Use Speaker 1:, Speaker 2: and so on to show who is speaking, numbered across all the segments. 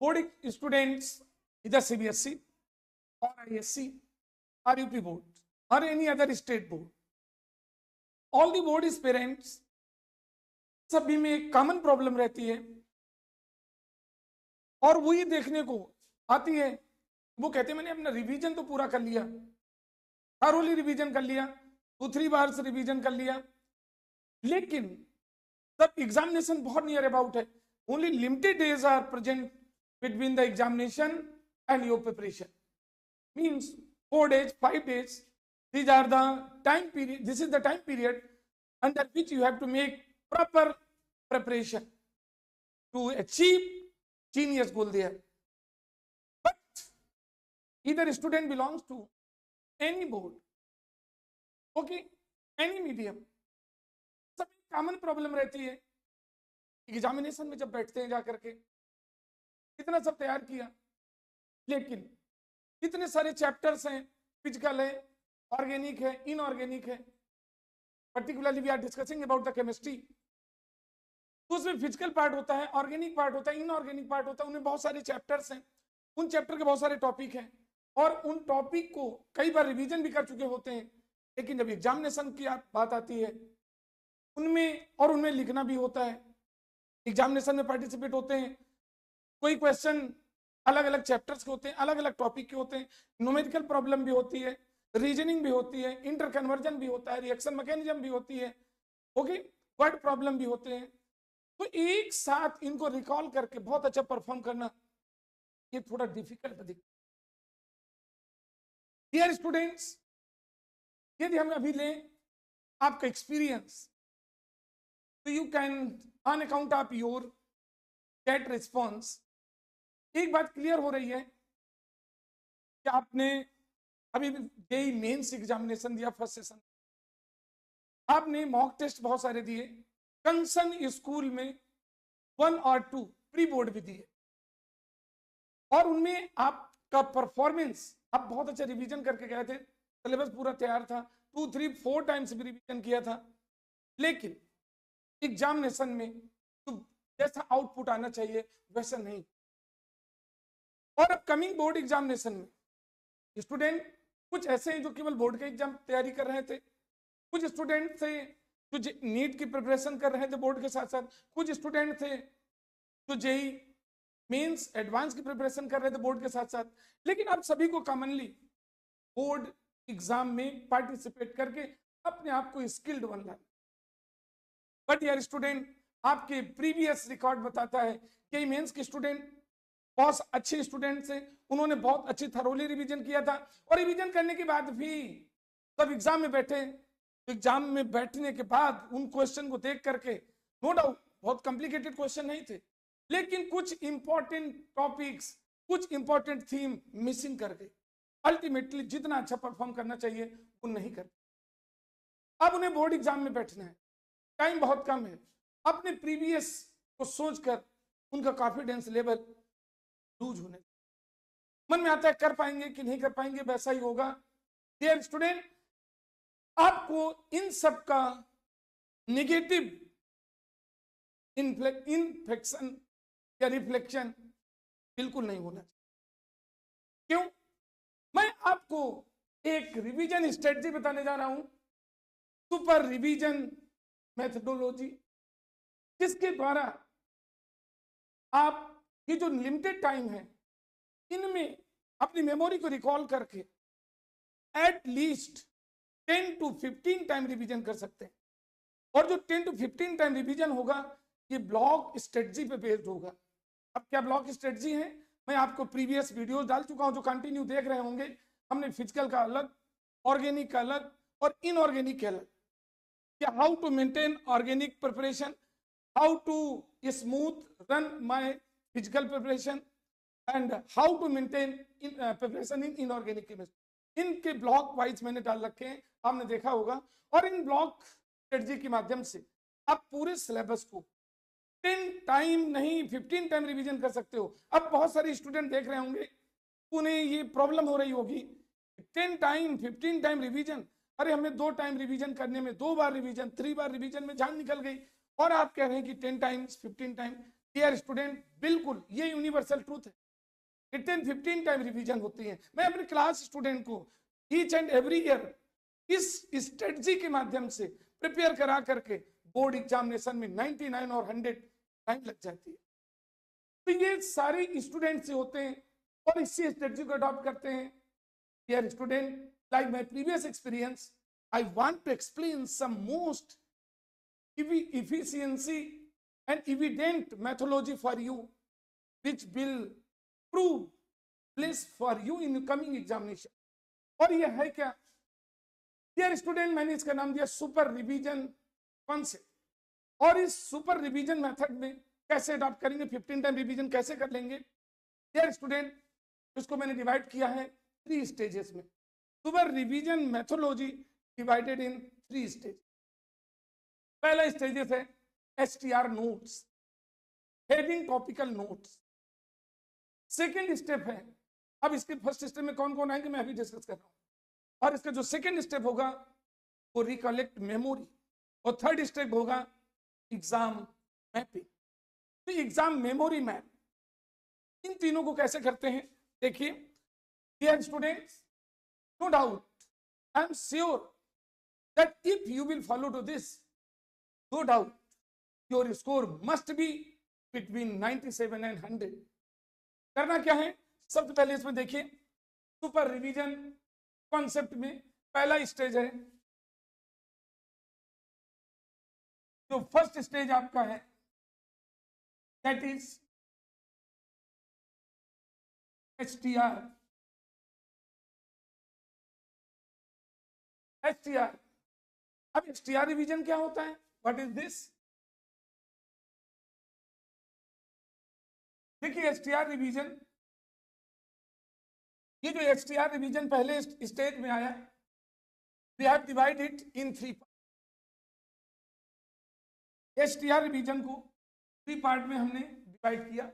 Speaker 1: board students, either CBSE or ISC or UP board or any other state board, all the board is parents, सभी में एक common problem रहती है और वही देखने को आती है। वो कहते हैं मैंने अपना रिवीजन तो पूरा कर लिया, थॉरोली रिवीजन कर लिया, 2-3 बार से रिवीजन कर लिया, लेकिन तब एग्जामिनेशन बहुत नियर अबाउट है, only limited days are present between the examination and your preparation, means 4 days, 5 days, these are the time period, this is the time period under which you have to make proper preparation to achieve genius goal there. But either student belongs to any board, okay, any medium, सब common problem रहती है। Examination में जब बैठते हैं जाकर के इतना सब तैयार किया, लेकिन इतने सारे चैप्टर्स हैं, फिजिकल है, ऑर्गेनिक है, इनऑर्गेनिक है, particularly we are discussing about the chemistry, तो उसमें फिजिकल पार्ट होता है, ऑर्गेनिक पार्ट होता है, इनऑर्गेनिक पार्ट होता है, उनमें बहुत सारे चैप्टर्स हैं, उन चैप्टर के बहुत सारे टॉपिक हैं और उन टॉपिक को कई बार रिवीजन भी कर चुके होते हैं, लेकिन जब एग्जामिनेशन की बात आती है उनमें लिखना भी होता है, एग्जामिनेशन में पार्टिसिपेट होते हैं, कोई क्वेश्चन अलग अलग चैप्टर्स के होते हैं, अलग अलग टॉपिक के होते हैं, न्यूमेरिकल प्रॉब्लम भी होती है, रीजनिंग भी होती है, इंटर कन्वर्जन भी होता है, रिएक्शन मैकेनिज्म भी होती है, ओके, वर्ड प्रॉब्लम भी होते हैं। तो एक साथ इनको रिकॉल करके बहुत अच्छा परफॉर्म करना ये थोड़ा डिफिकल्ट दिखता है। डियर स्टूडेंट्स, यदि हम अभी लें आपका एक्सपीरियंस, तो you can on account of your get response, एक बात क्लियर हो रही है कि आपने अभी जेईई मेंस एग्जामिनेशन दिया, फर्स्ट सेशन, आपने मॉक टेस्ट बहुत सारे दिए, कंसर्न स्कूल में 1 और 2 प्री बोर्ड भी दिए और उनमें आपका परफॉर्मेंस, आप बहुत अच्छा रिवीजन करके गए थे, सिलेबस पूरा तैयार था, 2, 3, 4 टाइम्स भी रिवीजन किया था, लेकिन एग्जामिनेशन में तो जैसा आउटपुट आना चाहिए वैसा नहीं। और अपकमिंग बोर्ड एग्जामिनेशन में स्टूडेंट कुछ ऐसे हैं जो केवल बोर्ड के एग्जाम तैयारी कर रहे थे, कुछ स्टूडेंट थे जो नीट की प्रिपरेशन कर रहे थे बोर्ड के साथ साथ, कुछ स्टूडेंट थे जो जेईई मेंस एडवांस की प्रिपरेशन कर रहे थे बोर्ड के साथ साथ, लेकिन आप सभी को कॉमनली बोर्ड एग्जाम में पार्टिसिपेट करके अपने आप को स्किल्ड बनना है। बट यार स्टूडेंट, आपके प्रीवियस रिकॉर्ड बताता है कि मेंस के स्टूडेंट बहुत अच्छे स्टूडेंट्स हैं, उन्होंने बहुत अच्छी थरोली रिवीजन किया था और रिवीजन करने के बाद भी तब एग्जाम में बैठे, तो एग्जाम में बैठने के बाद उन क्वेश्चन को देख करके नो डाउट बहुत कॉम्प्लिकेटेड क्वेश्चन नहीं थे, लेकिन कुछ इंपॉर्टेंट टॉपिक्स, कुछ इंपॉर्टेंट थीम मिसिंग कर गए, अल्टीमेटली जितना अच्छा परफॉर्म करना चाहिए वो नहीं कर। अब उन्हें बोर्ड एग्जाम में बैठना है, टाइम बहुत कम है, अपने प्रीवियस को सोचकर उनका कॉन्फिडेंस लेवल लूज होने, मन में आता है कर पाएंगे कि नहीं कर पाएंगे, वैसा ही होगा। डियर स्टूडेंट, आपको इन सब का नेगेटिव इन्फेक्शन या रिफ्लेक्शन बिल्कुल नहीं होना चाहिए। क्यों? मैं आपको एक रिवीजन स्ट्रेटजी बताने जा रहा हूं, सुपर रिवीजन मेथडोलॉजी, जिसके द्वारा आप ये जो लिमिटेड टाइम है इनमें अपनी मेमोरी को रिकॉल करके at least 10 to 15 time revision कर सकते हैं। और जो 10 to 15 टाइम रिवीजन होगा ये ब्लॉक स्ट्रेटजी पे बेस्ड होगा। अब क्या ब्लॉक स्ट्रेटजी है, मैं आपको प्रीवियस वीडियोस डाल चुका हूं जो कंटिन्यू देख रहे होंगे। हमने फिजिकल का अलग, ऑर्गेनिक का अलग और इनऑर्गेनिक का अलग, क्या how to maintain organic preparation, how to smooth run my physical preparation and how to maintain preparation in inorganic chemistry, इनके ब्लॉक वाइज मैंने डाल रखे हैं, आपने देखा होगा। और इन ब्लॉक स्ट्रेटजी के माध्यम से आप पूरे सिलेबस को 10 टाइम नहीं 15 टाइम रिवीजन कर सकते हो। अब बहुत सारे स्टूडेंट देख रहे होंगे, उन्हें ये प्रॉब्लम हो रही होगी 10 टाइम 15 टाइम रिवीजन, अरे हमें 2 टाइम रिवीजन करने में 2 बार रिवीजन 3 बार रिवीजन में जान निकल गई, और आप कह रहे हैं कि 10 टाइम्स 15 टाइम। डियर स्टूडेंट, बिल्कुल ये यूनिवर्सल ट्रूथ है कि 10-15 टाइम रिवीजन होती है। मैं अपने क्लास स्टूडेंट को ईच एंड एवरी ईयर इस स्ट्रेटजी के माध्यम से प्रिपेयर करा करके बोर्ड एग्जामिनेशन में 99 और 100 टाइम लग जाती है। तो ये सारे स्टूडेंट से होते हैं और इसी स्ट्रेटजी को अडॉप्ट करते हैं। Dear student, like my previous experience, I want to explain some most efficiency and evident methodology for you, which will prove place for you in coming examination. और ये है क्या? डियर स्टूडेंट, मैंने इसका नाम दिया सुपर रिवीजन कॉन्सेप्ट। और इस सुपर रिवीजन मेथड में कैसे अडॉप्ट करेंगे, 15 टाइम रिवीजन कैसे कर लेंगे? डियर स्टूडेंट, इसको मैंने डिवाइड किया है 3 स्टेजेस में। Super revision methodology divided in 3 stage. पहला स्टेजेस है STR notes, heading topical notes. Second step है, अब इसके फर्स्ट स्टेप में कौन कौन आएंगे मैं अभी डिस्कस कर रहा हूं, और इसका जो सेकेंड स्टेप होगा वो रिकलेक्ट मेमोरी, और थर्ड स्टेप होगा एग्जाम मैपिंग। तो एग्जाम मेमोरी मैप, इन तीनों को कैसे करते हैं देखिए। Dear students, no doubt, I am sure that if you will follow to this, no doubt your score must be between 97 and 100। करना क्या है, सबसे पहले इसमें देखिए सुपर रिवीजन कॉन्सेप्ट में पहला स्टेज है, जो फर्स्ट स्टेज आपका है, दैट इज STR। अब STR रिवीजन क्या होता है, व्हाट इज दिस? देखिए STR रिवीजन, ये जो STR रिवीजन पहले स्टेज में आया, we have divided in 3 part. STR revision को 3 पार्ट में हमने डिवाइड किया।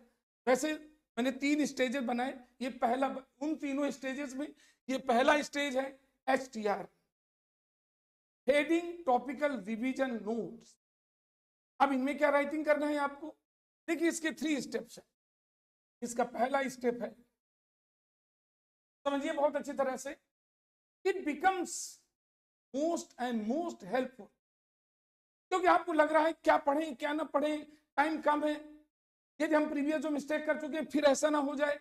Speaker 1: वैसे मैंने 3 स्टेजेस बनाए, ये पहला, उन तीनों स्टेजेस में ये पहला स्टेज है STR, heading topical revision notes. अब इनमें क्या राइटिंग करना है आपको, देखिए इसके 3 स्टेप्स हैं। इसका पहला स्टेप है, समझिए बहुत अच्छी तरह से, it becomes most and most helpful, क्योंकि आपको लग रहा है क्या पढ़ें क्या ना पढ़ें, टाइम कम है, यदि हम प्रीवियस जो मिस्टेक कर चुके हैं फिर ऐसा ना हो जाए,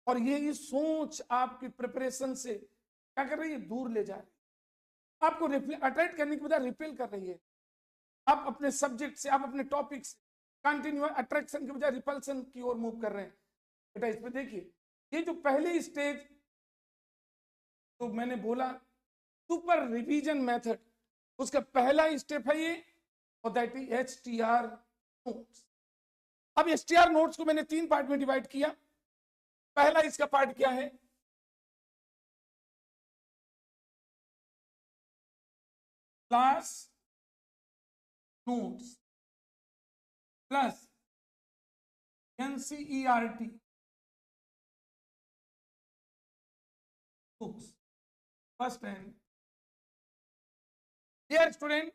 Speaker 1: और यही सोच आपकी प्रिपरेशन से क्या कर रही है, दूर ले जा रही है, आपको अट्रैक्ट करने की बजाय रिपेल कर रही है। आप अपने सब्जेक्ट से, आप अपने टॉपिक से कंटिन्यू अट्रैक्शन के बजाय रिपल्सन की ओर मूव कर रहे हैं। बेटा इसमें देखिए, ये जो पहले स्टेज तो मैंने बोला सुपर रिवीजन मेथड, उसका पहला स्टेप है ये, और दैट इज STR नोट्स। अब STR नोट्स को मैंने 3 पार्ट में डिवाइड किया। पहला इसका पार्ट क्या है, class notes plus NCERT books first hand. Dear student,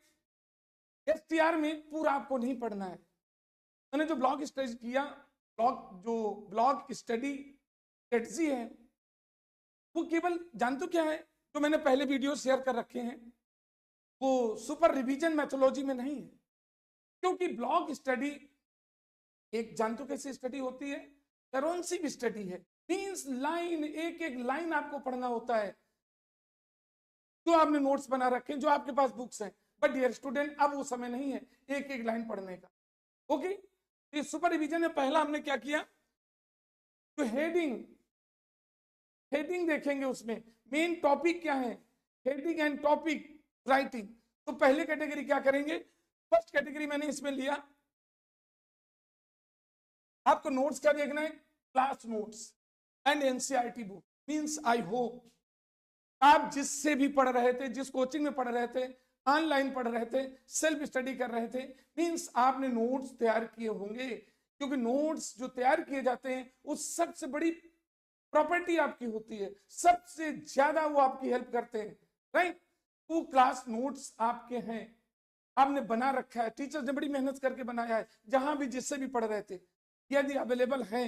Speaker 1: STR में पूरा आपको नहीं पढ़ना है। मैंने जो ब्लॉग स्टडी किया, ब्लॉग स्टडी स्ट्रेटजी है, वो केवल जानते हो क्या है, जो मैंने पहले वीडियो शेयर कर रखे हैं, वो सुपर रिवीजन मेथोडोलॉजी में नहीं है। क्योंकि ब्लॉग स्टडी एक जानते हो कैसी स्टडी होती है, करोंसिव स्टडी है, मींस लाइन, एक एक लाइन आपको पढ़ना होता है, जो आपने नोट्स बना रखे हैं, जो आपके पास बुक्स हैं। बट डियर स्टूडेंट, अब वो समय नहीं है एक एक लाइन पढ़ने का। ओके, ये सुपर रिवीजन में पहला हमने क्या किया, जो हेडिंग देखेंगे, उसमें मेन टॉपिक क्या है, हेडिंग एंड टॉपिक राइटिंग। तो पहले कैटेगरी क्या करेंगे, फर्स्ट कैटेगरी मैंने इसमें लिया, आपको नोट्स क्या देखना है, class notes and NCERT book. Means I hope आप जिससे भी पढ़ रहे थे, जिस कोचिंग में पढ़ रहे थे, ऑनलाइन पढ़ रहे थे, सेल्फ स्टडी कर रहे थे, मींस आपने नोट्स तैयार किए होंगे। क्योंकि नोट्स जो तैयार किए जाते हैं, उस सबसे बड़ी प्रॉपर्टी आपकी होती है, सबसे ज्यादा वो आपकी हेल्प करते हैं, राइट। वो क्लास नोट्स आपके हैं, आपने बना रखा है, टीचर्स ने बड़ी मेहनत करके बनाया है, जहां भी जिससे भी पढ़ रहे थे। यदि अवेलेबल है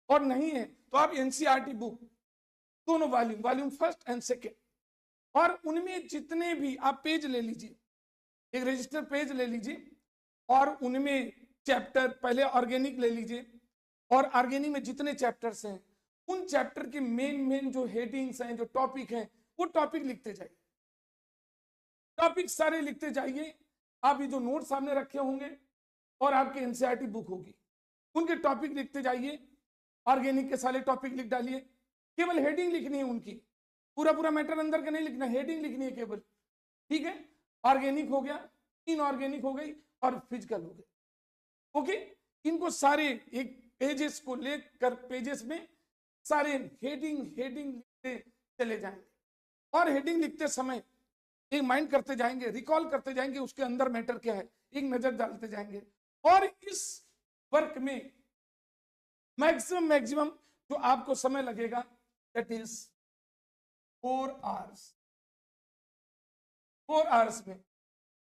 Speaker 1: और नहीं है तो आप एनसीईआरटी बुक दोनों वॉल्यूम फर्स्ट एंड सेकेंड, और उनमें जितने भी आप पेज ले लीजिए, एक रजिस्टर पेज ले लीजिए और उनमें चैप्टर पहले ऑर्गेनिक ले लीजिए, और ऑर्गेनिक में जितने चैप्टर्स हैं उन चैप्टर के मेन जो हेडिंग्स हैं, जो टॉपिक हैं, वो टॉपिक लिखते जाइए, टॉपिक सारे लिखते जाइए। आप ये जो नोट सामने रखे होंगे और आपके एनसीईआरटी बुक होगी, उनके टॉपिक लिखते जाइए, ऑर्गेनिक के सारे टॉपिक लिख डालिए, केवल हेडिंग लिखनी है उनकी, पूरा मैटर अंदर का नहीं लिखना, हेडिंग लिखनी है केवल, ठीक है। ऑर्गेनिक हो गया, इनऑर्गेनिक हो गई और फिजिकल हो गई, ओके। इनको सारे एक पेजेस को लेकर पेजेस में सारे हेडिंग लिखते चले जाएंगे, और हेडिंग लिखते समय एक माइंड करते जाएंगे, रिकॉल करते जाएंगे उसके अंदर मैटर क्या है, एक नजर डालते जाएंगे। और इस वर्क में मैक्सिमम जो आपको समय लगेगा दैट इज 4 आवर्स में।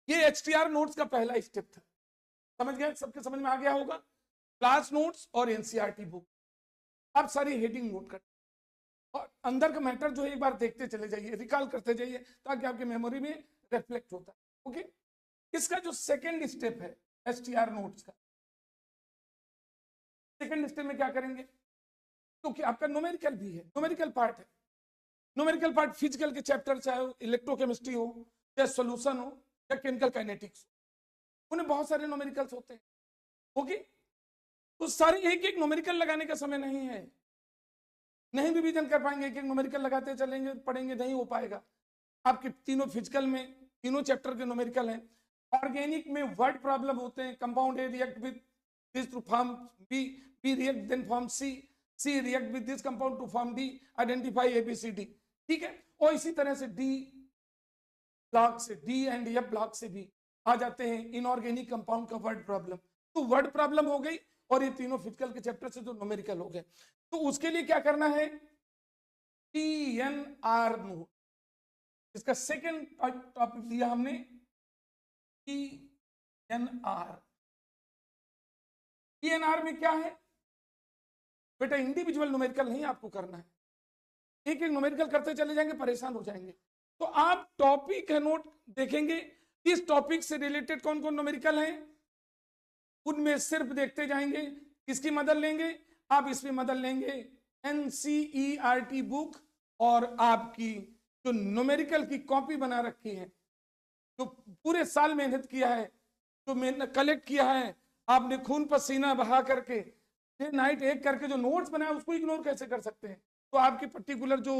Speaker 1: ये HTR नोट्स का पहला स्टेप था, समझ गए, सबके समझ में आ गया होगा। क्लास नोट्स और एनसीईआरटी बुक, आप सारी हेडिंग नोट कर और अंदर का मैटर जो है एक बार देखते चले जाइए, रिकॉल करते जाइए, ताकि आपकी मेमोरी में रिफ्लेक्ट होता है, ओके। इसका जो सेकेंड स्टेप है HTR नोट्स का, सेकेंड स्टेप में क्या करेंगे, क्योंकि आपका न्यूमेरिकल भी है, न्यूमेरिकल पार्ट है, न्यूमेरिकल पार्ट फिजिकल के चैप्टर, चाहे इलेक्ट्रोकेमिस्ट्री हो, चाहे सॉल्यूशन हो, या केमिकल काइनेटिक्स, उन्हें बहुत सारे न्यूमेरिकल्स होते हैं, ओके। तो सारे एक न्यूमेरिकल लगाने का समय नहीं है, नहीं रिवीजन कर पाएंगे, एक न्यूमेरिकल लगाते चलेंगे पढ़ेंगे, नहीं हो पाएगा। आपके तीनों फिजिकल में तीनों चैप्टर के न्यूमेरिकल हैं। ऑर्गेनिक में वर्ड प्रॉब्लम होते हैं, compound A react with this to form B, B react then form C, C react with this compound to form D, identify ABCD, ठीक है। और इसी तरह से डी ब्लॉक से, डी एंड एफ ब्लॉक से भी आ जाते हैं इनऑर्गेनिक कंपाउंड का वर्ड प्रॉब्लम। तो वर्ड प्रॉब्लम हो गई, और ये तीनों फिजिकल के चैप्टर से जो न्यूमेरिकल हो गए। तो उसके लिए क्या करना है, TNR नोट, इसका सेकेंड टॉपिक दिया हमने TNR। TNR में क्या है बेटा, इंडिविजुअल न्यूमेरिकल नहीं आपको करना है, एक न्यूमेरिकल करते चले जाएंगे, परेशान हो जाएंगे। तो आप टॉपिक है नोट देखेंगे, इस टॉपिक से रिलेटेड कौन कौन न्यूमेरिकल है, उनमें सिर्फ देखते जाएंगे। किसकी मदद लेंगे आप, इसमें मदद लेंगे NCERT बुक, और आपकी जो न्यूमेरिकल की कॉपी बना रखी है, जो पूरे साल मेहनत किया है, जो मेहनत कलेक्ट किया है, आपने खून पसीना बहा करके डे नाइट एक करके जो नोट्स बनाया, उसको इग्नोर कैसे कर सकते हैं। तो आपकी पर्टिकुलर जो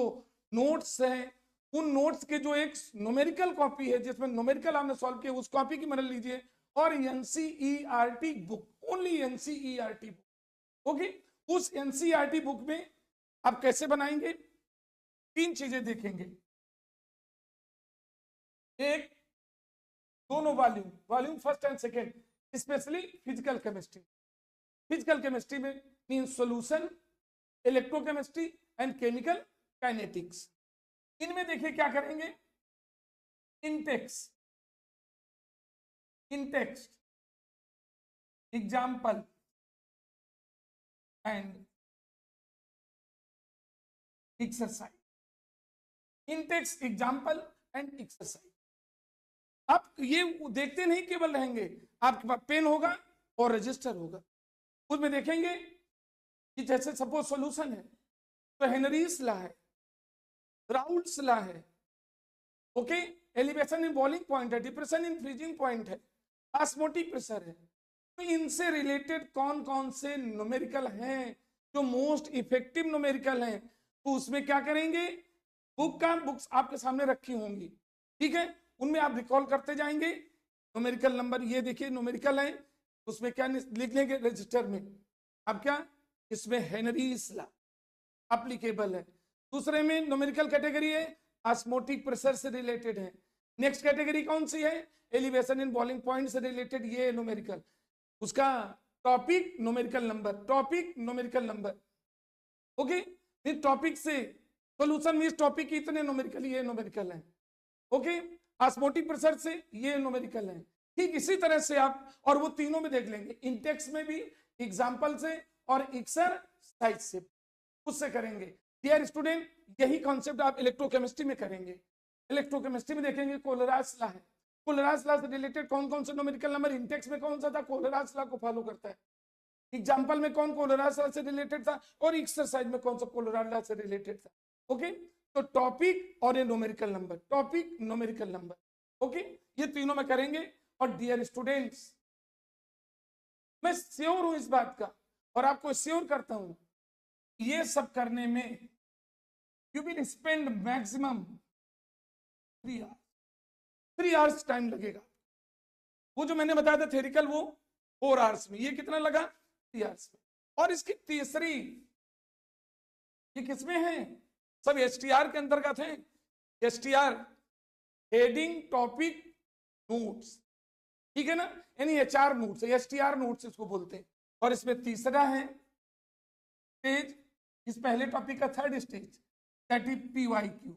Speaker 1: नोट्स हैं, उन नोट्स के जो एक न्यूमेरिकल कॉपी है जिसमें न्यूमेरिकल आपने सॉल्व किया, उस कॉपी की मदद लीजिए, और NCERT book, only NCERT book, okay. उस NCERT बुक में आप कैसे बनाएंगे, 3 चीजें देखेंगे। एक, दोनों volume first and second, specially physical chemistry में मीन solution, electrochemistry and chemical kinetics. इनमें देखिए क्या करेंगे, intext, example and exercise, intext, example and exercise. आप ये देखते नहीं केवल रहेंगे, आपके पास पेन होगा और रजिस्टर होगा, उसमें देखेंगे कि जैसे सपोज सॉल्यूशन है तो हेनरीज लॉ है, राउल्ट्स लॉ है, okay, elevation in boiling point है, डिप्रेशन इन फ्रीजिंग पॉइंट है, ऑस्मोटिक प्रेशर है। तो इनसे रिलेटेड कौन कौन से न्यूमेरिकल हैं जो मोस्ट इफेक्टिव न्यूमेरिकल हैं, तो उसमें क्या करेंगे, बुक्स आपके सामने रखी होंगी, ठीक है, उनमें आप रिकॉल करते जाएंगे। न्यूमेरिकल नंबर ये देखिए न्यूमेरिकल है, उसमें क्या लिख लेंगे रजिस्टर में, अब क्या, इसमें हेनरीज लॉ एप्लीकेबल है। दूसरे में न्यूमेरिकल कैटेगरी है ऑस्मोटिक प्रेशर से रिलेटेड है। नेक्स्ट कैटेगरी कौन सी है, एलिवेशन इन बॉइलिंग पॉइंट से रिलेटेड, ये न्यूमेरिकल, उसका टॉपिक न्यूमेरिकल नंबर, ओके। इस टॉपिक से सॉल्यूशन में इस टॉपिक की इतने न्यूमेरिकल, ये न्यूमेरिकल है, ओके। ऑस्मोटिक प्रेशर से ये न्यूमेरिकल है, ठीक इसी तरह से आप, और वो तीनों में देख लेंगे, इंटेक्स में भी, एग्जाम्पल से और एक्सरसाइज से, उससे करेंगे। डियर स्टूडेंट, यही कॉन्सेप्ट आप इलेक्ट्रोकेमिस्ट्री में करेंगे। इलेक्ट्रोकेमिस्ट्री में देखेंगे कोलरास लॉ है, कोलरास लॉ से रिलेटेड कौन कौन से न्यूमेरिकल नंबर, इंटेक्स में कौन सा था, कोलरास लॉ को फॉलो करता है, एग्जाम्पल में कौन कोलरास लॉ से रिलेटेड था, और एक्सरसाइज में कौन सा कोलरास लॉ से रिलेटेड था। ओके, तो टॉपिक और ये numerical number, topic numerical number, okay, ये तीनों में करेंगे। और डियर स्टूडेंट्स, मैं श्योर हूं इस बात का और आपको श्योर करता हूं, ये सब करने में you will spend maximum 3 hours time लगेगा। वो जो मैंने बताया था थ्योरिकल, वो 4 आवर्स में, ये कितना लगा, 3 आवर्स में। और इसकी तीसरी, ये किसमें है, सब एसटीआर के अंतर्गत है। एसटीआर, हेडिंग टॉपिक नोट्स, ठीक है ना, यानी एचआर नोट्स, एसटीआर नोट्स इसको बोलते हैं। और इसमें तीसरा है स्टेज, इस पहले टॉपिक का third stage, that is PYQ.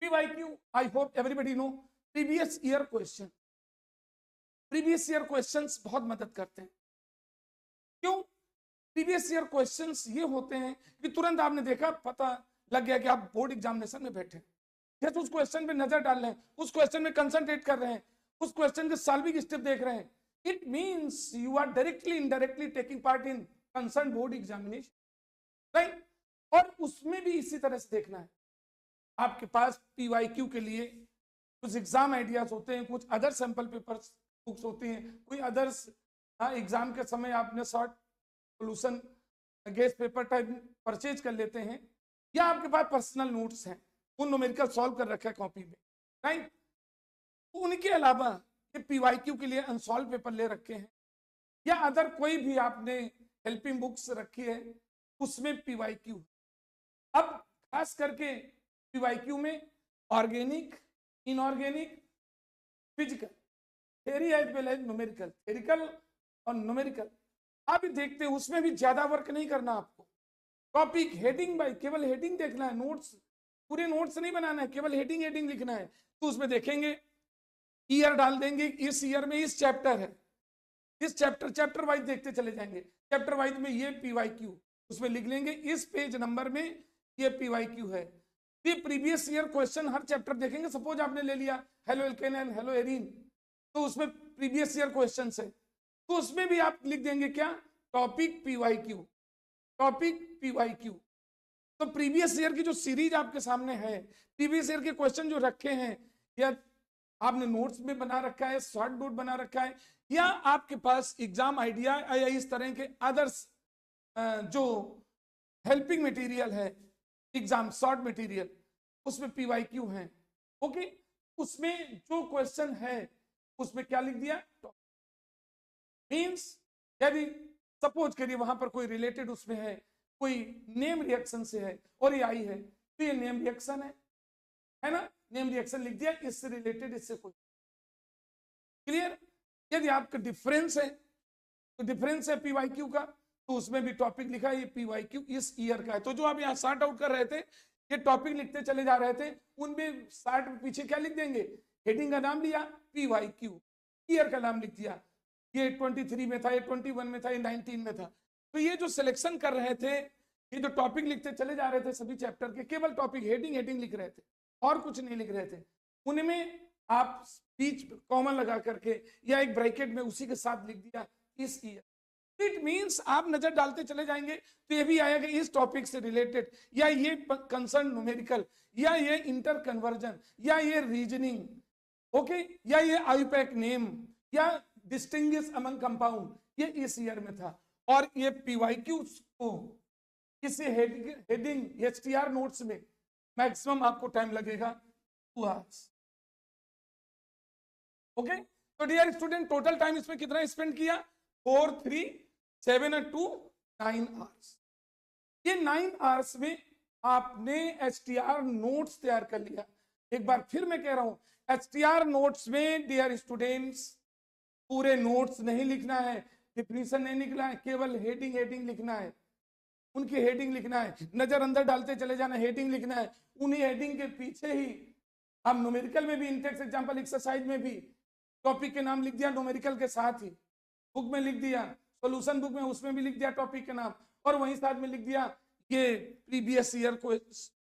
Speaker 1: PYQ, I hope everybody know, previous year question. Previous year questions बहुत मदद करते हैं। क्यों? प्रीवियस ईयर क्वेश्चंस ये होते हैं कि तुरंत आपने देखा, पता लग गया कि आप बोर्ड एग्जामिनेशन में बैठे, जैसे उस क्वेश्चन पे नजर डाल रहे हैं, उस क्वेश्चन में कंसंट्रेट कर रहे हैं, उस क्वेश्चन के सॉल्विंग स्टेप देख रहे हैं, it means you are directly indirectly taking part in concern board examination, right. और उसमें भी इसी तरह से देखना है, आपके पास पीवाईक्यू के लिए कुछ एग्जाम आइडियाज होते हैं, कुछ अदर सैंपल पेपर्स बुक्स होती हैं, कोई अदर्स एग्जाम के समय आपने short solution guess paper type purchase कर लेते हैं, या आपके पास पर्सनल नोट्स हैं, उन न्यूमेरिकल सॉल्व कर रखा है कॉपी में, राइट। उनके अलावा ये पीवाईक्यू के लिए अनसॉल्व पेपर ले रखे हैं, या अदर कोई भी आपने हेल्पिंग बुक्स रखी है, उसमें पीवाईक्यू। अब खास करके पीवाईक्यू में organic, inorganic, physical, theory as well as numerical, theoretical और न्यूमेरिकल आप देखते हैं, उसमें भी ज्यादा वर्क नहीं करना आपको। टॉपिक हेडिंग बाय, केवल हेडिंग देखना है, नोट्स, पूरे नोट्स नहीं बनाना है, केवल हेडिंग हेडिंग लिखना है। तो उसमें देखेंगे, ईयर डाल देंगे, इस ईयर में इस चैप्टर है, इस चैप्टर वाइज देखते चले जाएंगे, चैप्टर वाइज में ये पीवाईक्यू, उसमें लिख लेंगे इस पेज नंबर में ये पीवाईक्यू है। ये प्रीवियस ईयर क्वेश्चन हर चैप्टर देखेंगे। सपोज आपने ले लिया halo alkane and hello arene, तो उसमें प्रीवियस ईयर क्वेश्चन है, तो उसमें भी आप लिख देंगे क्या, टॉपिक पीवाईक्यू, टॉपिक पीवाईक्यू। तो प्रीवियस ईयर की जो सीरीज आपके सामने है, प्रीवियस ईयर के क्वेश्चन जो रखे हैं, या आपने नोट्स में बना रखा है, शॉर्ट नोट बना रखा है, या आपके पास एग्जाम आइडिया या इस तरह के अदर्स जो हेल्पिंग मटेरियल है, एग्जाम शॉर्ट मटेरियल, उसमें पीवाईक्यू है, ओके। उसमें जो क्वेश्चन है उसमें क्या लिख दिया, मीन्स यदि सपोज करिए वहां पर कोई रिलेटेड उसमें है, कोई नेम रिएक्शन से है और ये आई है, तो ये नेम रिएक्शन है ना, नेम रिएक्शन लिख दिया, इससे रिलेटेड, इससे कोई, क्लियर। यदि आपका डिफरेंस है, तो डिफरेंस है पीवाईक्यू का, तो उसमें भी टॉपिक लिखा है, ये पीवाईक्यू इस ईयर का है। तो जो आप यहाँ सॉर्ट आउट कर रहे थे, ये टॉपिक लिखते चले जा रहे थे, उनमें सॉर्ट पीछे क्या लिख देंगे, हेडिंग का नाम लिया पीवाईक्यू, ईयर का नाम लिख दिया, ये 23 में था, ये 21 में था, ये 19 में था। तो ये जो सिलेक्शन कर रहे थे, ये जो टॉपिक लिखते चले जा रहे थे सभी चैप्टर के, केवल टॉपिक हेडिंग हेडिंग लिख रहे थे और कुछ नहीं लिख रहे थे, उनमें आप स्पीच कॉमन लगा करके या एक ब्रैकेट में उसी के साथ लिख दिया इस ईयर। इट मींस आप नजर डालते चले जाएंगे तो ये भी आएगा इस टॉपिक से रिलेटेड, या ये कंसर्न न्यूमेरिकल, या ये इंटर कन्वर्जन, या ये रीजनिंग, ओके, या ये आईपैक नेम, या डिस्टिंग्विश अमंग कंपाउंड, ये इस ईयर में था। और ये पीवाईक्यू को किसी हेडिंग एचटीआर नोट्स में मैक्सिमम आपको टाइम लगेगा 2 आवर्स, ओके। तो डियर स्टूडेंट, टोटल टाइम इसमें कितना स्पेंड किया, 4, 3, 7 और 2, 9 आवर्स। ये 9 आवर्स में आपने एचटीआर नोट्स तैयार कर लिया। एक बार फिर मैं कह रहा हूं, एचटीआर नोट्स में डियर स्टूडेंट्स पूरे नोट्स नहीं लिखना है, डिफिनीशन नहीं लिखना है, केवल हेडिंग हेडिंग लिखना है, उनकी हेडिंग लिखना है, नजर अंदर डालते चले जाना, हेडिंग लिखना है, उन्हीं हेडिंग के पीछे ही आप न्यूमेरिकल में भी, इंटेक्स एग्जांपल एक्सरसाइज में भी टॉपिक के नाम लिख दिया न्यूमेरिकल के साथ ही, बुक में लिख दिया, सॉल्यूशन बुक में उसमें भी लिख दिया टॉपिक का नाम, और वहीं साथ में लिख दिया ये प्रीवियस ईयर को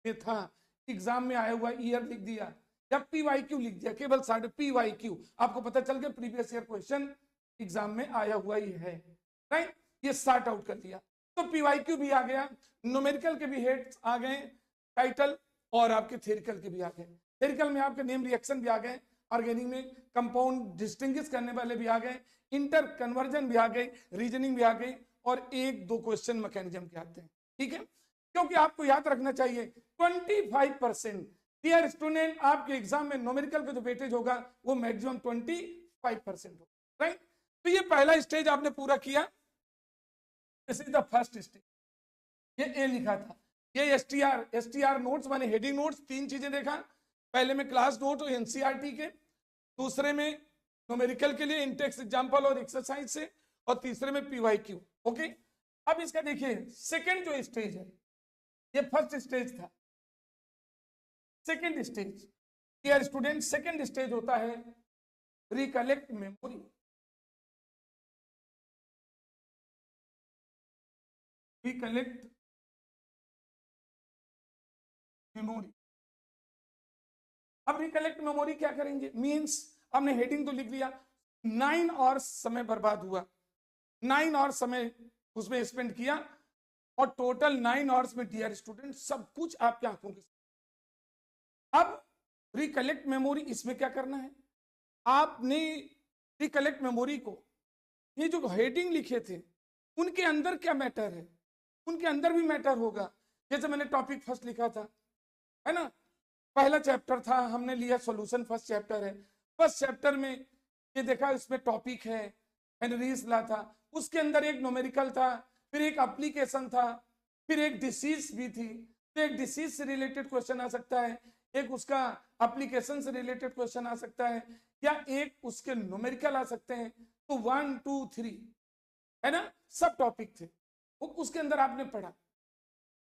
Speaker 1: में था, एग्जाम में आया हुआ ईयर लिख दिया, या पीवाईक्यू लिख दिया, केवल साढ़े पीवाईक्यू, आपको पता चल गया प्रीवियस ईयर क्वेश्चन एग्जाम में आया हुआ ही है, राइट, ये सॉर्ट आउट कर दिया। तो पीवाईक्यू भी आ गया, न्यूमेरिकल के भी हेड्स आ गए, टाइटल, और आपके थ्योरिकल के भी आ गए। थ्योरिकल में आपके नेम रिएक्शन भी आ गए, ऑर्गेनिक में कंपाउंड डिस्टिंग्विश करने वाले भी आ गए, इंटर कन्वर्जन भी आ गई, रीजनिंग भी आ गई, और एक दो क्वेश्चन मैकेनिज्म के आते हैं, ठीक है। क्योंकि आपको याद रखना चाहिए 25%, डियर स्टूडेंट, आपके एग्जाम में न्यूमेरिकल का जो वेटेज होगा वो मैक्सिमम 25% होगा, राइट। तो ये पहला स्टेज आपने पूरा किया, this is the first stage, ये ए लिखा था, ये एसटीआर नोट्स माने हेडिंग नोट्स, तीन चीजें देखा, पहले में क्लास नोट और एनसीईआरटी के, दूसरे में न्यूमेरिकल के लिए इंटेक्स एग्जांपल और एक्सरसाइज से, और तीसरे में पीवाईक्यू, ओके। अब इसका देखिए सेकंड जो स्टेज है, ये फर्स्ट स्टेज था, second stage, dear student, second stage होता है रिकलेक्ट मेमोरी। Recollect memory. अब रिकलेक्ट मेमोरी क्या करेंगे, मींस हमने हेडिंग तो लिख लिया, 9 आवर्स समय बर्बाद हुआ, 9 आवर्स समय उसमें स्पेंड किया, और टोटल 9 आवर्स में डियर स्टूडेंट सब कुछ आपकी आंखों के साथ। अब रिकलेक्ट मेमोरी, इसमें क्या करना है, आपने रिकलेक्ट मेमोरी को, ये जो हेडिंग लिखे थे उनके अंदर क्या मैटर है, उनके अंदर भी मैटर होगा। जैसे मैंने टॉपिक फर्स्ट लिखा था, है ना, पहला चैप्टर था, हमने लिया सॉल्यूशन, फर्स्ट चैप्टर है, फर्स्ट चैप्टर में ये देखा इसमें टॉपिक है, हेनरीज लॉ था, उसके अंदर एक न्यूमेरिकल था, फिर एक एप्लीकेशन था, फिर एक डिसीज भी थी, तो एक डिसीज से रिलेटेड क्वेश्चन आ सकता है, एक उसका एप्लीकेशन से रिलेटेड क्वेश्चन आ सकता है, या एक उसके न्यूमेरिकल आ सकते हैं। तो 1 2 3 है ना, सब टॉपिक थे, वो उसके अंदर आपने पढ़ा।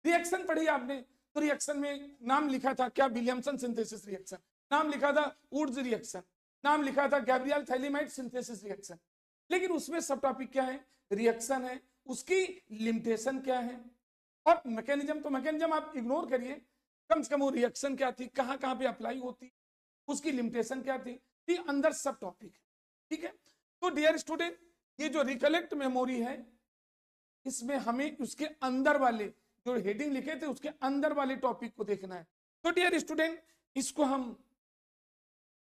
Speaker 1: रिएक्शन पढ़ी आपने, तो रिएक्शन में नाम लिखा था क्या, विलियमसन सिंथेसिस रिएक्शन, नाम लिखा था वुड्स रिएक्शन, नाम लिखा था गैब्रियल थैलीमाइड सिंथेसिस रिएक्शन, लेकिन उसमें सब टॉपिक क्या है, रिएक्शन है, उसकी लिमिटेशन क्या है, और मैकेनिज्म, तो मैकेनिज्म आप इग्नोर करिए, कम से कम वो रिएक्शन क्या थी, कहां कहां पे अप्लाई होती, उसकी लिमिटेशन क्या थी, ये अंदर सब टॉपिक है, ठीक है। तो डियर स्टूडेंट, ये जो रिकलेक्ट मेमोरी है, इसमें हमें उसके अंदर वाले जो हेडिंग लिखे थे उसके अंदर वाले टॉपिक को देखना है। तो डियर स्टूडेंट, इसको हम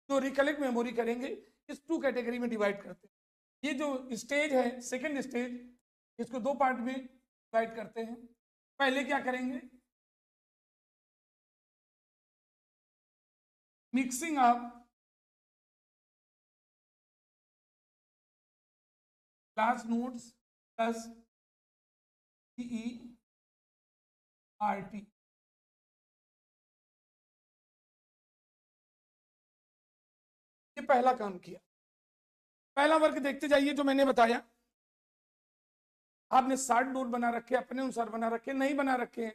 Speaker 1: जो रिकलेक्ट मेमोरी करेंगे इस 2 कैटेगरी में डिवाइड करते हैं। ये जो स्टेज है, सेकंड स्टेज, इसको 2 पार्ट में डिवाइड करते हैं। पहले क्या करेंगे, mixing of class notes plus CERT, ये पहला काम किया। पहला वर्क देखते जाइए, जो मैंने बताया, आपने 60 नोट बना रखे, अपने अनुसार बना रखे, नहीं बना रखे हैं,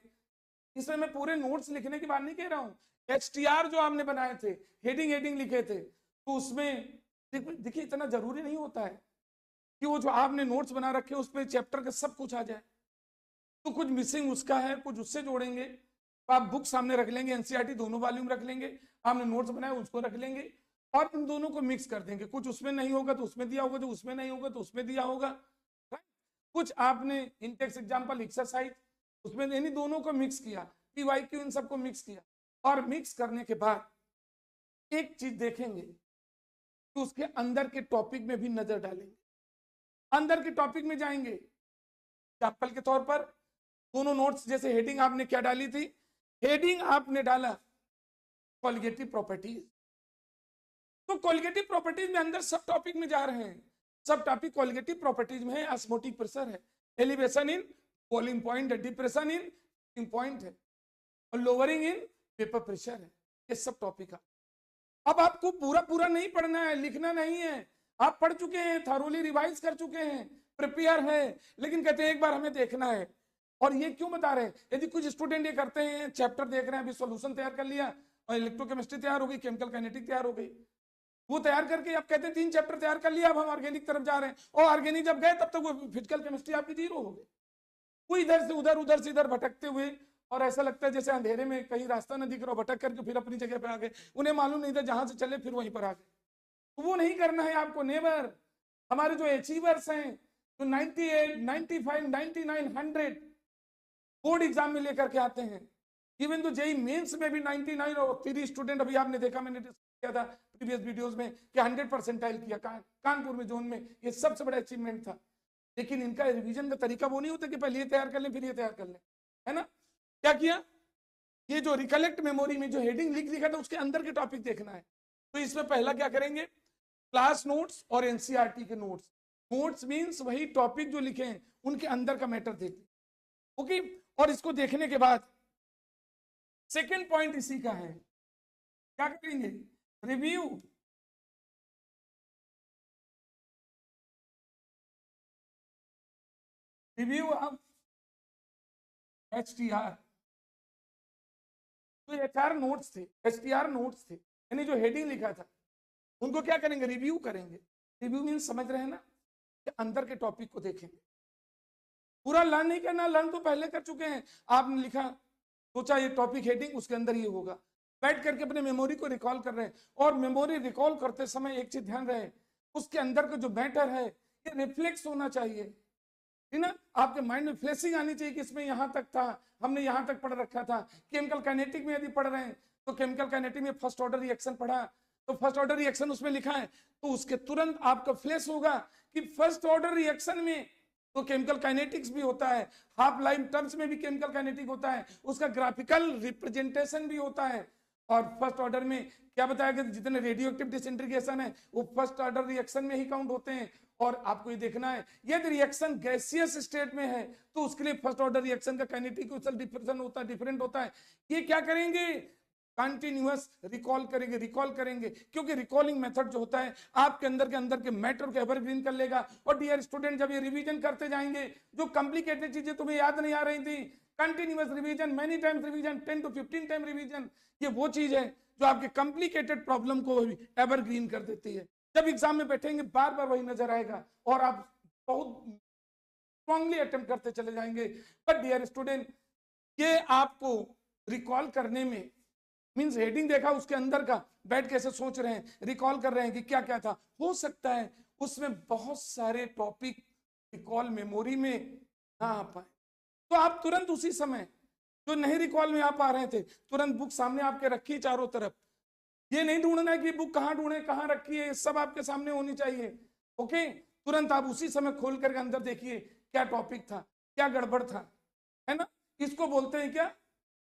Speaker 1: इसमें मैं पूरे नोट्स लिखने की बात नहीं कह रहा हूं, HTR जो आपने बनाए थे, हेडिंग लिखे थे, तो उसमें देखिए इतना जरूरी नहीं होता है कि वो जो आपने नोट्स बना रखे उसमें चैप्टर का सब कुछ आ जाए, तो कुछ मिसिंग उसका है, कुछ उससे जोड़ेंगे, तो आप बुक सामने रख लेंगे, एनसीईआरटी दोनों वॉल्यूम रख लेंगे, आपने नोट्स बनाए उसको रख लेंगे, और इन दोनों को मिक्स कर देंगे, कुछ उसमें नहीं होगा तो उसमें दिया होगा, जो उसमें नहीं होगा तो उसमें दिया होगा, कुछ आपने इंटेक्स एग्जांपल एक्सरसाइज उसमें, यानी दोनों को मिक्स किया, पीवाईक्यू इन सबको मिक्स किया, और मिक्स करने के बाद एक चीज देखेंगे कि उसके अंदर के टॉपिक में भी नजर डालेंगे, अंदर के टॉपिक में जाएंगे। एग्जांपल के तौर पर दोनों नोट्स, जैसे हेडिंग आपने क्या डाली थी, हेडिंग आपने डाला कॉलिगेटिव प्रॉपर्टीज, तो कॉलिगेटिव प्रॉपर्टीज में अंदर सब टॉपिक में जा रहे हैं, सब टॉपिक कॉलिगेटिव प्रॉपर्टीज में है, ऑस्मोटिक प्रेशर है, एलिवेशन इन बॉइलिंग पॉइंट है, डिप्रेशन इन पॉइंट है, और लोअरिंग इन वेपर प्रेशर है, ये सब टॉपिक है। अब आपको पूरा नहीं पढ़ना है, लिखना नहीं है, आप पढ़ चुके हैं, थॉरोली रिवाइज कर चुके हैं, प्रिपेयर है, लेकिन कहते हैं एक बार हमें देखना है। और ये क्यों बता रहे हैं, यदि कुछ स्टूडेंट ये करते हैं, चैप्टर देख रहे हैं, अभी सॉल्यूशन तैयार कर लिया और इलेक्ट्रोकेमिस्ट्री तैयार हो गई, केमिकल काइनेटिक तैयार हो गई, वो तैयार करके आप कहते हैं 3 चैप्टर तैयार कर लिया, अब हम ऑर्गेनिक तरफ जा रहे हैं, और ऑर्गेनिक जब गए तब तक वो फिजिकल केमिस्ट्री आपकी 0 हो गई। वो इधर से उधर भटकते हुए, और ऐसा लगता है जैसे अंधेरे में कहीं रास्ता न दिख रहा, भटक करके फिर अपनी जगह पे आ गए, उन्हें मालूम नहीं था जहां से चले फिर वहीं पर आ गए। तो वो नहीं करना है आपको, नेवर। हमारे जो अचीवर्स हैं, जो 98, 95, 99, 100 बोर्ड एग्जाम में लेकर के आते हैं, इवन तो जेई मेंस में भी 99 और 3 स्टूडेंट, अभी आपने देखा, मैंने डिस्कस किया था प्रीवियस वीडियोस में कि 100 परसेंटाइल किया कानपुर में जोन में, ये सबसे बड़ा अचीवमेंट था। लेकिन इनका रिवीजन का तरीका वो नहीं होता कि पहले ये तैयार कर लें फिर ये तैयार कर लें, है ना। क्या किया, ये जो रिकलेक्ट मेमोरी में जो हेडिंग लिख दिखा था उसके अंदर के टॉपिक देखना है। तो इसमें पहला क्या करेंगे, क्लास नोट्स और एनसीईआरटी के नोट्स। नोट्स मींस वही टॉपिक जो लिखे हैं उनके अंदर का मैटर देखिए, ओके। और इसको देखने के बाद सेकंड पॉइंट इसी का है, क्या करेंगे, रिव्यू। Review of एचटीआर। तो एचआर नोट्स थे, एचटीआर नोट्स थे, यानी जो हेडिंग लिखा था उनको क्या करेंगे, रिव्यू करेंगे। रिव्यू मीन समझ रहे हैं ना, कि अंदर के टॉपिक को देखेंगे। पूरा लर्न नहीं करना, लर्न तो पहले कर चुके हैं, आपने लिखा, सोचा ये टॉपिक हेडिंग उसके अंदर ये होगा, बैठ करके अपने मेमोरी को रिकॉल कर रहे हैं। और मेमोरी रिकॉल करते समय एक चीज ध्यान रहे, उसके अंदर का जो मैटर है ये रिफ्लेक्स होना चाहिए, ठीक ना। आपके माइंड में फ्लैशिंग आनी चाहिए कि इसमें यहां तक था, हमने यहां तक पढ़ रखा था। केमिकल काइनेटिक में यदि पढ़ रहे हैं तो केमिकल काइनेटिक में फर्स्ट ऑर्डर रिएक्शन पढ़ा, तो फर्स्ट ऑर्डर रिएक्शन उसमें लिखा है, तो उसके तुरंत आपका फ्लैश होगा कि फर्स्ट ऑर्डर रिएक्शन में तो केमिकल काइनेटिक्स भी होता है, हाफ लाइफ टर्म्स में भी केमिकल काइनेटिक होता है, उसका ग्राफिकल रिप्रेजेंटेशन भी होता है। और फर्स्ट ऑर्डर में क्या बताया कि जितने रेडियो एक्टिव डिसइंटीग्रेशन है वो फर्स्ट ऑर्डर रिएक्शन में ही काउंट होते हैं। और आपको ये देखना है, यदि रिएक्शन गैसियस स्टेट में है तो उसके लिए फर्स्ट ऑर्डर रिएक्शन का काइनेटिक डिफरेंस होता है, डिफरेंट होता है। ये क्या करेंगे, कंटिन्यूअस रिकॉल करेंगे, क्योंकि रिकॉलिंग मेथड जो होता है आपके अंदर के मैटर को एवरग्रीन कर लेगा। और डियर स्टूडेंट, जब ये रिवीजन करते जाएंगे, जो कॉम्प्लिकेटेड चीजें तुम्हें याद नहीं आ रही थी, continuous revision, many times revision, 10 to 15 time revision, ये वो चीज है जो आपके कॉम्प्लिकेटेड प्रॉब्लम को एवरग्रीन कर देती है। जब एग्जाम में बैठेंगे बार बार वही नजर आएगा और आप बहुत स्ट्रांगली अटेम्प्ट करते चले जाएंगे। बट डियर स्टूडेंट, ये आपको रिकॉल करने में मींस हेडिंग देखा, उसके अंदर का बैठ कैसे सोच रहे हैं, रिकॉल कर रहे हैं कि क्या क्या था। हो सकता है उसमें बहुत सारे टॉपिक रिकॉल मेमोरी में ना आ पाए, तो आप तुरंत उसी समय जो नहीं रिकॉल में आ पा रहे थे, तुरंत बुक सामने आपके रखी चारों तरफ। ये नहीं ढूंढना है कि बुक कहाँ ढूंढे, कहाँ रखी है, सब आपके सामने होनी चाहिए, ओके। तुरंत आप उसी समय खोल करके अंदर देखिए क्या टॉपिक था, क्या गड़बड़ था, है ना। इसको बोलते हैं क्या,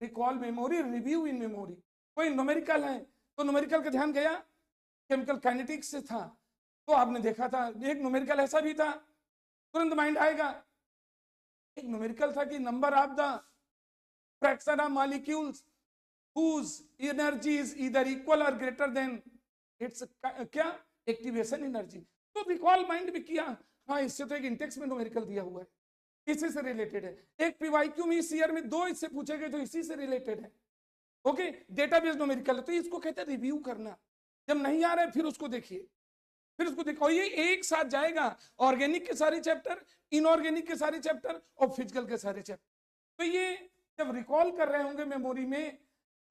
Speaker 1: recall memory, review in memory. कोई न्यूमेरिकल है तो न्यूमेरिकल का ध्यान गया, केमिकल काइनेटिक्स से था तो आपने देखा था, एक न्यूमेरिकल ऐसा भी था, तुरंत माइंड आएगा। एक न्यूमेरिकल था कि number of the fraction of molecules whose energy is either equal or greater than its क्या एक्टिवेशन एनर्जी। तो रिकॉल माइंड भी किया, हाँ इससे तो एक इंटेक्स में न्यूमेरिकल दिया हुआ है, इसी से रिलेटेड है। एक पीवाईक्यू में इस ईयर में 2 इससे पूछे गए जो इसी से रिलेटेड है, ओके। डेटाबेस न्यूमेरिकल है, तो इसको कहते हैं रिव्यू करना। जब नहीं आ रहा है फिर उसको देखिए, फिर उसको देखो, और ये एक साथ जाएगा, ऑर्गेनिक के सारे चैप्टर, इनऑर्गेनिक के सारे चैप्टर और फिजिकल के सारे चैप्टर। तो ये जब रिकॉल कर रहे होंगे मेमोरी में,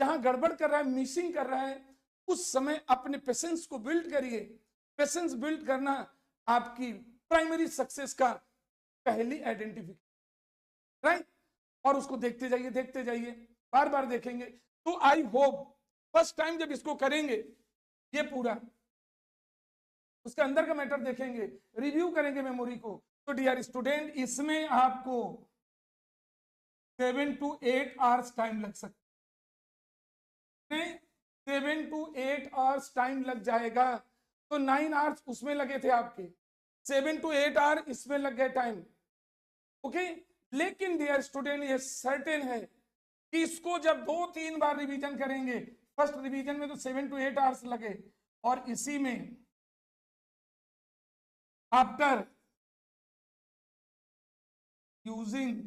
Speaker 1: जहां गड़बड़ कर रहा है, मिसिंग कर रहा है, उस समय अपने पेशेंस को बिल्ड करिए। पेशेंस बिल्ड करना आपकी प्राइमरी सक्सेस का पहली आइडेंटिफिकेशन, राइट। और उसको देखते जाइए, बार बार देखेंगे। तो आई होप फर्स्ट टाइम जब इसको करेंगे, ये पूरा उसके अंदर का मैटर देखेंगे, रिव्यू करेंगे मेमोरी को, तो डियर स्टूडेंट इसमें आपको 7 to 8 आवर्स टाइम लग सकता है, 7 to 8 आवर्स टाइम लग जाएगा। तो 9 आवर्स उसमें लगे थे आपके, 7 to 8 आवर इसमें लग गए टाइम, ओके। लेकिन डियर स्टूडेंट ये सर्टेन है कि इसको जब 2-3 बार रिवीजन करेंगे, फर्स्ट रिवीजन में तो 7 to 8 आवर्स लगे, और इसी में आफ्टर यूजिंग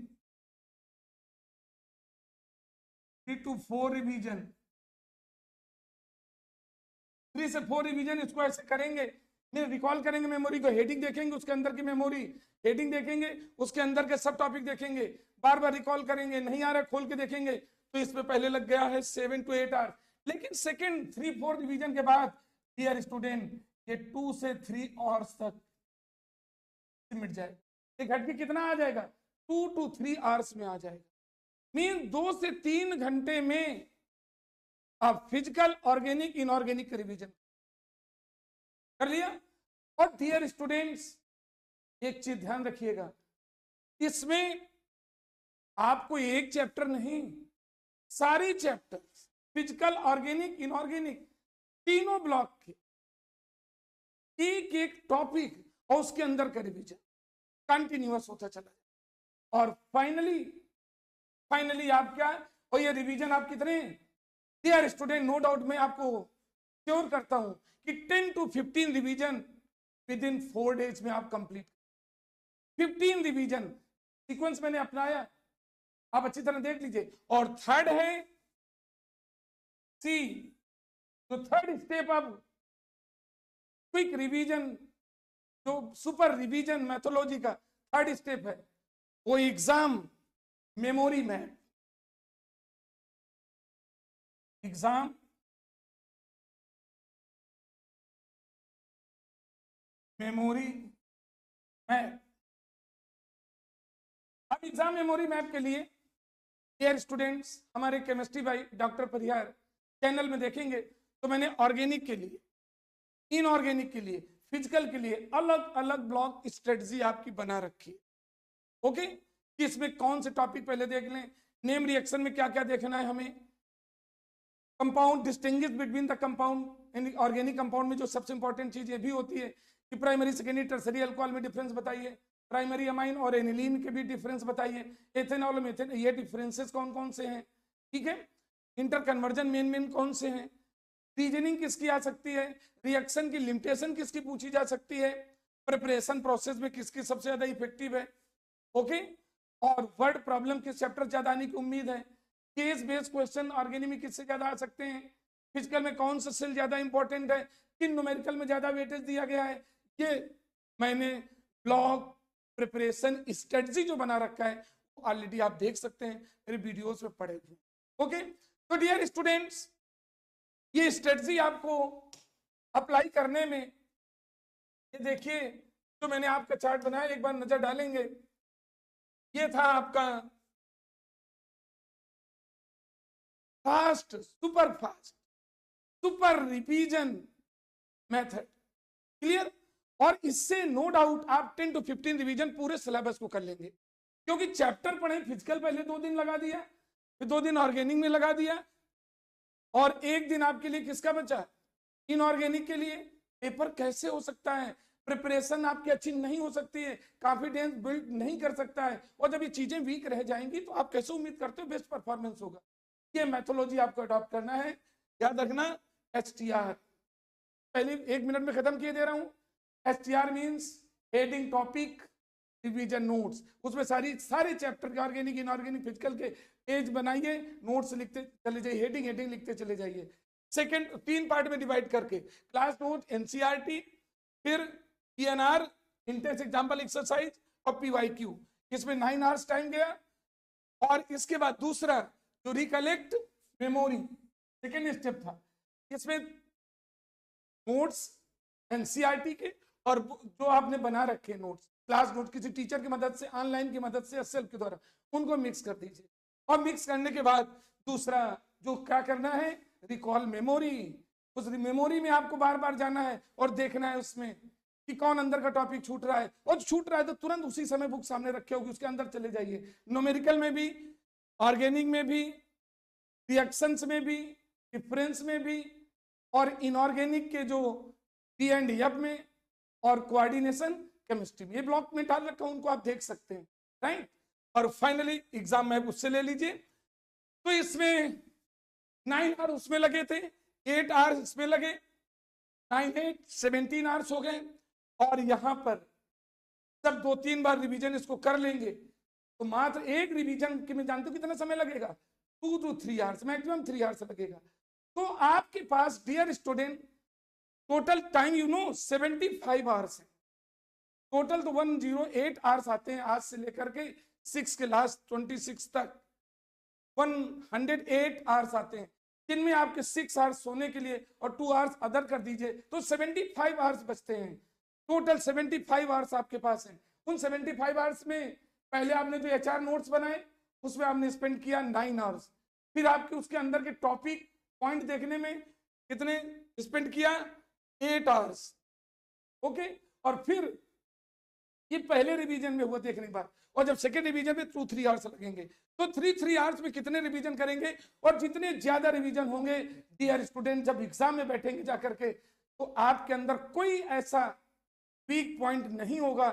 Speaker 1: 3 to 4 रिवीजन, 3 से 4 रिवीजन इसको ऐसे करेंगे, फिर रिकॉल करेंगे मेमोरी को, हेडिंग देखेंगे उसके अंदर की मेमोरी, हेडिंग देखेंगे उसके अंदर के सब टॉपिक देखेंगे, बार बार रिकॉल करेंगे, नहीं आ रहा खोल के देखेंगे, तो इसमें पहले लग गया है 7 to 8 आवर्स। लेकिन सेकंड 3-4 रिवीजन के बाद डियर स्टूडेंट ये 2 से 3 आवर्स तक मिट जाएगा। ये घट के कितना आ जाएगा? 2 to 3 आवर्स में आ जाएगा। मीन 2 से 3 घंटे में आप फिजिकल, ऑर्गेनिक, इनऑर्गेनिक रिवीजन कर लिया। और डियर स्टूडेंट्स एक चीज ध्यान रखिएगा, इसमें आपको एक चैप्टर नहीं, सारी चैप्टर्स फिजिकल, ऑर्गेनिक, इनऑर्गेनिक तीनों ब्लॉक के एक एक टॉपिक और उसके अंदर का रिवीजन कंटिन्यूअस होता चला जाए। और फाइनली आप क्या, और ये रिवीजन आप कितने, डियर स्टूडेंट नो डाउट मैं आपको श्योर करता हूं कि 10 to 15 revision with in 4 days में आप कंप्लीट। 15 रिवीजन सीक्वेंस मैंने अपनाया, आप अच्छी तरह देख लीजिए। और थर्ड है सी, तो थर्ड स्टेप अब क्विक रिवीजन, जो सुपर रिवीजन मैथोलॉजी का थर्ड स्टेप है वो exam memory map. Exam memory map. अब एग्जाम मेमोरी मैप के लिए डियर स्टूडेंट्स हमारे केमिस्ट्री भाई डॉक्टर परिहार चैनल में देखेंगे तो मैंने ऑर्गेनिक के लिए, इनऑर्गेनिक के लिए, फिजिकल के लिए अलग अलग ब्लॉक स्ट्रेटजी आपकी बना रखी है। ओके, कि इसमें कौन से टॉपिक पहले देख लें, नेम रिएक्शन में क्या क्या देखना है हमें, compound distinguish between the compound and organic compound में जो सबसे इंपॉर्टेंट चीज ये भी होती है कि प्राइमरी, सेकेंडरी, टर्सरी अल्कोहल में डिफरेंस बताइए, प्राइमरी अमाइन और एनिलीन के भी डिफरेंस बताइए, एथेनॉल और मेथेन ये डिफरेंसेस कौन कौन से हैं, ठीक है, इंटर कन्वर्जन मेन कौन से हैं, रीजनिंग किसकी आ सकती है, रिएक्शन की लिमिटेशन किसकी पूछी जा सकती है, प्रिपरेशन प्रोसेस में किसकी सबसे ज्यादा इफेक्टिव है, ओके, और वर्ड प्रॉब्लम किस चैप्टर ज्यादा आने की उम्मीद है, केस बेस्ड क्वेश्चन ऑर्गेनिक में किससे ज्यादा आ सकते हैं, फिजिकल में कौन सा सेल ज्यादा इंपॉर्टेंट है, किन न्यूमेरिकल में ज्यादा वेटेज दिया गया है, ये मैंने ब्लॉग प्रिपरेशन स्ट्रेटजी जो बना रखा है ऑलरेडी आप देख सकते हैं मेरे वीडियोस में पड़े हुए। ओके, तो डियर स्टूडेंट्स ये स्ट्रेटजी आपको अप्लाई करने में, ये देखिए जो मैंने आपका चार्ट बनाया एक बार नजर डालेंगे, ये था आपका fast, super revision method, clear. और इससे नो डाउट आप 10 to 15 रिवीजन पूरे सिलेबस को कर लेंगे, क्योंकि चैप्टर पढ़े फिजिकल पहले 2 दिन लगा दिया, फिर 2 दिन ऑर्गेनिक में लगा दिया, और 1 दिन आपके लिए किसका बचा, इनऑर्गेनिक के लिए। पेपर कैसे हो सकता है, प्रिपरेशन आपकी अच्छी नहीं हो सकती है, कॉन्फिडेंस बिल्ड नहीं कर सकता है, और जब ये चीजें वीक रह जाएंगी तो आप कैसे उम्मीद करते हो बेस्ट परफॉर्मेंस होगा। ये मैथोलॉजी आपको अडॉप्ट करना है, याद रखना। HTR पहले 1 मिनट में खत्म किए दे रहा हूं। HTR means heading topic revision notes, उसमें सारे चैप्टर के ऑर्गेनिक, इनऑर्गेनिक, फिजिकल के पेज बनाइए, नोट्स लिखते चले जाइए, हेडिंग लिखते चले जाइए। सेकंड 3 पार्ट में डिवाइड करके क्लास नोट, NCERT, फिर PNR, इंटेंस एग्जाम्पल एक्सरसाइज और PYQ, इसमें 9 आवर्स टाइम गया। और इसके बाद दूसरा जो रिकलेक्ट मेमोरी सेकेंड स्टेप था, इसमें नोट्स NCERT के और जो आपने बना रखे नोट्स, क्लास नोट किसी टीचर की मदद से, ऑनलाइन की मदद से, सेल्फ के द्वारा, उनको मिक्स कर दीजिए। और मिक्स करने के बाद दूसरा जो क्या करना है, रिकॉल मेमोरी। उस मेमोरी में आपको बार बार जाना है और देखना है उसमें कि कौन अंदर का टॉपिक छूट रहा है, और छूट रहा है तो तुरंत उसी समय बुक सामने रखे होगी, उसके अंदर चले जाइए। न्यूमेरिकल में भी, ऑर्गेनिक में भी, रिएक्शंस में भी, डिफरेंस में भी, और इनऑर्गेनिक के जो P&F में, और कोऑर्डिनेशन केमिस्ट्री में, ये ब्लॉक में डाल रखा हूं, उनको आप देख सकते हैं, राइट। और फाइनली एग्जाम में उससे ले लीजिए। तो इसमें 9 आवर्स उसमें लगे थे, 8 आवर्स इसमें लगे, 9, 8, 17 आवर्स हो गए। और यहां पर जब 2-3 बार रिवीजन इसको कर लेंगे तो मात्र एक रिवीजन के में जानते हो कितना समय लगेगा, 2 to 3 आवर्स, मैक्सिमम 3 आवर्स लगेगा। तो आपके पास dear student total time 75 hours है। टोटल तो 108 आवर्स आते हैं, आज से लेकर के 6 के लास्ट 26 तक 108 आवर्स आते हैं, जिनमें आपके 6 आवर्स सोने के लिए और 2 आवर्स अदर कर दीजिए तो 75 आवर्स बचते हैं। टोटल 75 आवर्स आपके पास हैं। उन 75 आवर्स में पहले आपने जो HR नोट्स बनाए उसमें आपने स्पेंड किया 9 आवर्स, फिर आपके उसके अंदर के टॉपिक पॉइंट देखने में कितने स्पेंड किया 8 आवर्स। ओके, और फिर ये पहले रिवीजन में हुआ देखने के बाद, और जब सेकेंड रिवीजन में 2-3 आवर्स लगेंगे, तो 3 आवर्स में कितने रिवीजन करेंगे, और जितने ज्यादा रिवीजन होंगे डियर स्टूडेंट, जब एग्जाम में बैठेंगे जाकर के, तो आपके अंदर कोई ऐसा वीक पॉइंट नहीं होगा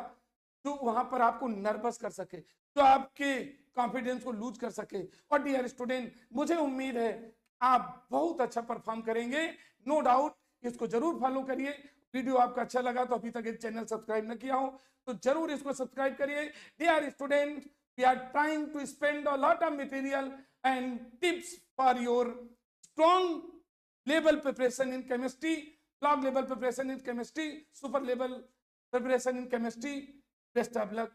Speaker 1: जो वहां पर आपको नर्वस कर सके, जो आपके कॉन्फिडेंस को लूज कर सके। और डियर स्टूडेंट, मुझे उम्मीद है आप बहुत अच्छा परफॉर्म करेंगे, नो डाउट। इसको जरूर फॉलो करिए। वीडियो आपका अच्छा लगा तो अभी तक ये चैनल सब्सक्राइब न किया हो तो जरूर इसको सब्सक्राइब करिए। Dear student, we are trying to spend a lot of material and tips for your strong level preparation in chemistry, block level preparation in chemistry, super level preparation in chemistry. Best of luck.